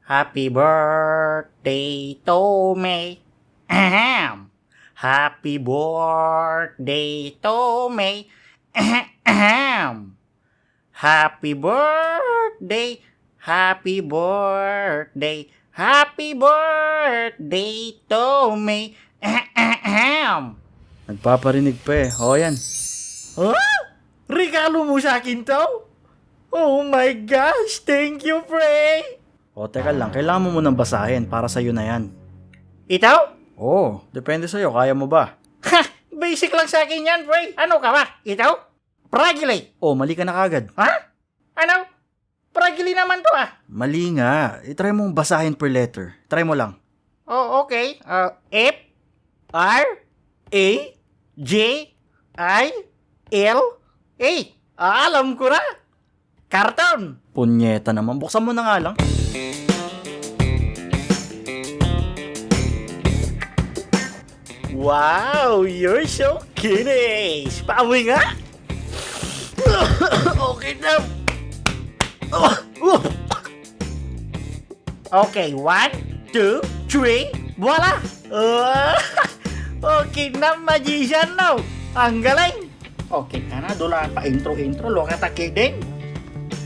Happy birthday to me. Ahem. Happy birthday to me. Ahem. Happy birthday. Happy birthday. Happy birthday to me. Ahem. Nagpaparinig pa eh. O yan. Huh? Regalo mo sa akin to? Oh my gosh, thank you, Frey. O teka lang, kailangan mo munang basahin para sa'yo na yan. Ito? Oo, depende sa'yo. Kaya mo ba? Ha! Basic lang sa akin yan, Frey. Ano ka ba? Ito? Fragile. O, mali ka na kagad. Ha? Ano? Fragile naman to ah. Mali nga. I-try mong basahin per letter. Try mo lang. Oh, okay. F, R, A, J, I, L, A. Alam ko na. Karton. Punyeta naman. Buksan mo na nga lang. Wow, you're so kidding. Paamoy nga. Okay na. Okay, 1, 2, 3. Voila. Okay na, magician now. Ang galing. Okay ka na, doon lang pa intro. Loka ta kidding.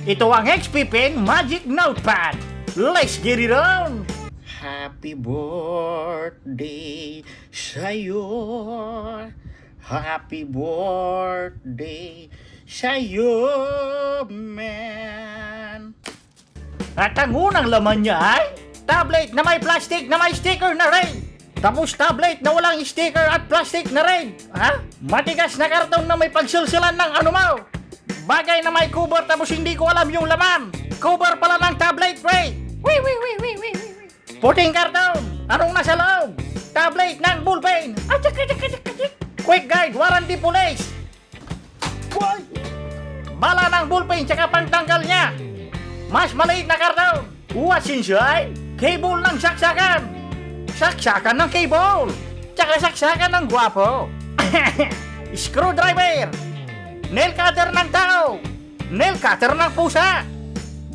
Ito ang XP Pen Magic Notepad. Let's get it on. Happy birthday sa'yo. Happy birthday sa'yo, man. At ang unang laman niya ay tablet na may plastic na may sticker na rin. Tapos tablet na walang sticker at plastic na rin. Ha? Matigas na karton na may pagsilsilan ng ano mo. Bagay na may cover tapos hindi ko alam yung laman. Cover pala ng tablet, Ray. Wee. Puting karton. Anong nasa loob? Tablet ng ballpen. Quick guide, warranty police. Bala ng ballpen tsaka pantanggal niya. Mas maliit na karton. What's inside? Cable ng saksakan. Saksakan ng cable. Tsaka saksakan ng gwapo. Screwdriver. Nail cutter ng tao. Nail cutter ng pusa.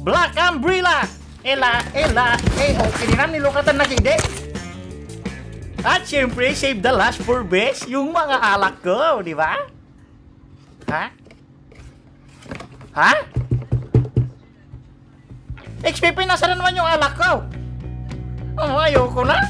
Black umbrella. Okay na nilukatan na kide. At syempre, save the last for best, yung mga alak ko, di ba? Ha? XPP, nasa naman yung alak ko? Oh, ayoko na.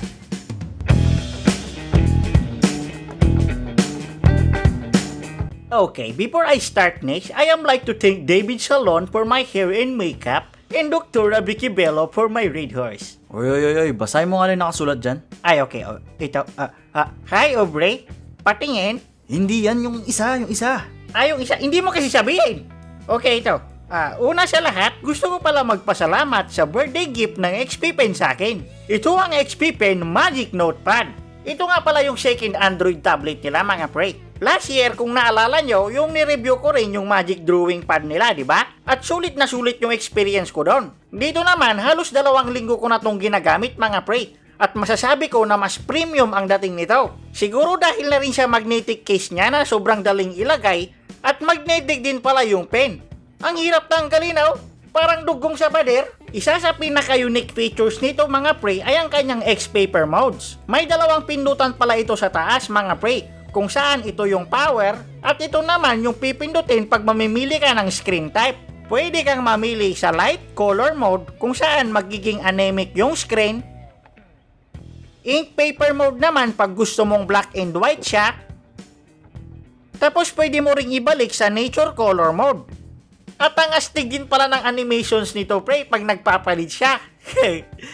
Okay, before I start next, I am like to thank David Salon for my hair and makeup and Dr. Vicky Bello for my red horse. Oy, basahin mo nga lang nakasulat dyan. Ay, okay. Ito, hi, Aubrey. Patingin. Hindi yan, yung isa. Yung isa. Hindi mo kasi sabihin. Okay, ito. Una sa lahat, gusto ko pala magpasalamat sa birthday gift ng XP Pen sa akin. Ito ang XP Pen Magic Notepad. Ito nga pala yung second Android tablet nila, mga pre. Last year, kung naalala nyo, yung ni-review ko rin yung Magic Drawing Pad nila, di ba? At sulit na sulit yung experience ko doon. Dito naman, halos 2 linggo ko na tong ginagamit, mga pre. At masasabi ko na mas premium ang dating nito. Siguro dahil na rin siya magnetic case niya na sobrang daling ilagay at magnetic din pala yung pen. Ang hirap tanggalin, parang dugong sa pader. Isa sa pinaka-unique features nito, mga pre, ay ang kanyang X-Paper modes. May 2 pindutan pala ito sa taas, mga pre, kung saan ito yung power at ito naman yung pipindutin pag mamimili ka ng screen type. Pwede kang mamili sa light color mode kung saan magiging anemic yung screen. Ink paper mode naman pag gusto mong black and white siya. Tapos pwede mo ring ibalik sa nature color mode. At ang astig din pala ng animations nito, pre, pag nagpapalit siya.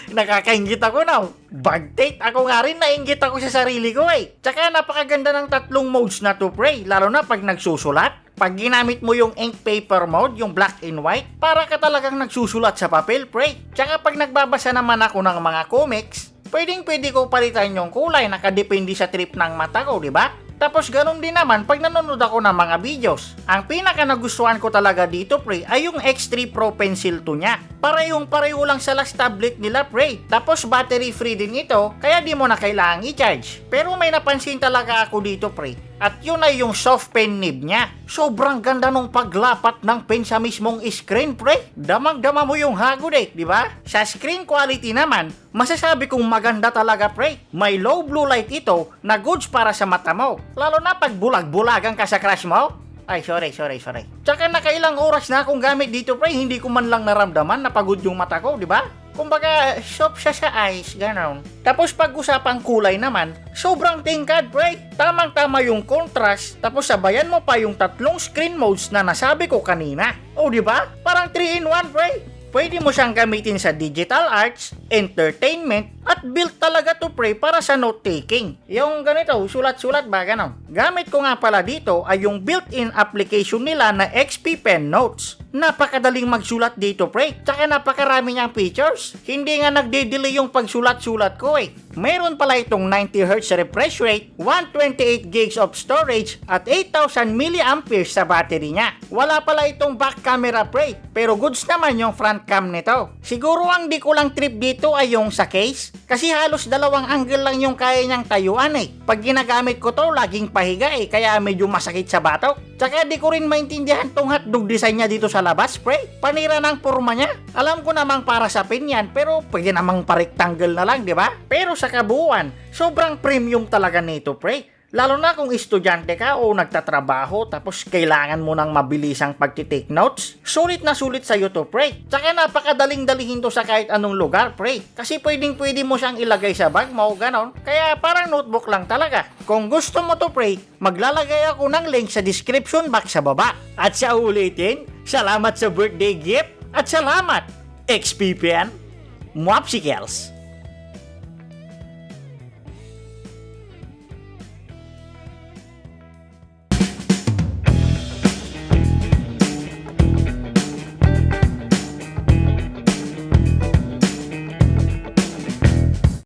Nakakaingit ako now. Bagtate, ako nga rin nainggit ako sa sarili ko eh. Tsaka napakaganda ng 3 modes na to, pre, lalo na pag nagsusulat. Pag ginamit mo yung ink paper mode, yung black and white, para ka talagang nagsusulat sa papel, pre. Tsaka pag nagbabasa naman ako ng mga comics, pwede ko palitan yung kulay, nakadepende sa trip ng mata ko, di ba? Tapos ganun din naman pag nanonood ako ng mga videos. Ang pinaka nagustuhan ko talaga dito, pre, ay yung X3 Pro Pencil 2 niya. Pareho lang sa last tablet nila, pre. Tapos battery free din ito, kaya di mo na kailangang i-charge. Pero may napansin talaga ako dito, pre. At yun ay yung soft pen nib niya. Sobrang ganda nung paglapat ng pen sa mismong screen, pre. Damang-dama mo yung hagod di ba? Sa screen quality naman, masasabi kong maganda talaga, pre. May low blue light ito na goods para sa mata mo. Lalo na pag bulag-bulagan ka sa crush mo. Ay, sorry. Tsaka nakailang oras na akong gamit dito, pre. Hindi ko man lang naramdaman na pagod yung mata ko, di ba? Kumbaga, soft siya sa eyes, gano'n. Tapos pag-usapang kulay naman, sobrang tingkad, pre. Tamang-tama yung contrast, tapos sabayan mo pa yung 3 screen modes na nasabi ko kanina. O, di ba? Parang 3-in-1, pre. Pwede mo siyang gamitin sa digital arts, entertainment, at built talaga to, pre, para sa note-taking. Yung ganito, sulat-sulat ba, gano'n? Gamit ko nga pala dito ay yung built-in application nila na XP Pen Notes. Napakadaling magsulat dito, pre. Tsaka napakarami niyang features. Hindi nga nagde-delay yung pagsulat-sulat ko Meron pala itong 90Hz refresh rate, 128 gigs of storage, at 8,000 mAh sa battery niya. Wala pala itong back camera, pre. Pero goods naman yung front cam nito. Siguro ang di ko lang trip dito ay yung sa case. Kasi halos 2 angle lang yung kaya niyang tayuan Pag ginagamit ko to, laging pahiga kaya medyo masakit sa batok. Tsaka di ko rin maintindihan tong hotdog design niya dito sa labas, pre. Panira ng forma niya. Alam ko namang para sa pin yan, pero pwede namang pa-rectangle na lang, di ba? Pero sa kabuuan, sobrang premium talaga nito, pre. Lalo na kung estudyante ka o nagtatrabaho tapos kailangan mo ng mabilisang pagtitake notes. Sulit na sulit sa'yo to, pre. Tsaka napakadaling dalihin to sa kahit anong lugar, pre. Kasi pwede mo siyang ilagay sa bag mo, ganon. Kaya parang notebook lang talaga. Kung gusto mo to, pre, maglalagay ako ng link sa description box sa baba. At sa ulitin, salamat sa birthday gift at salamat, XP Pen Mwapsikels.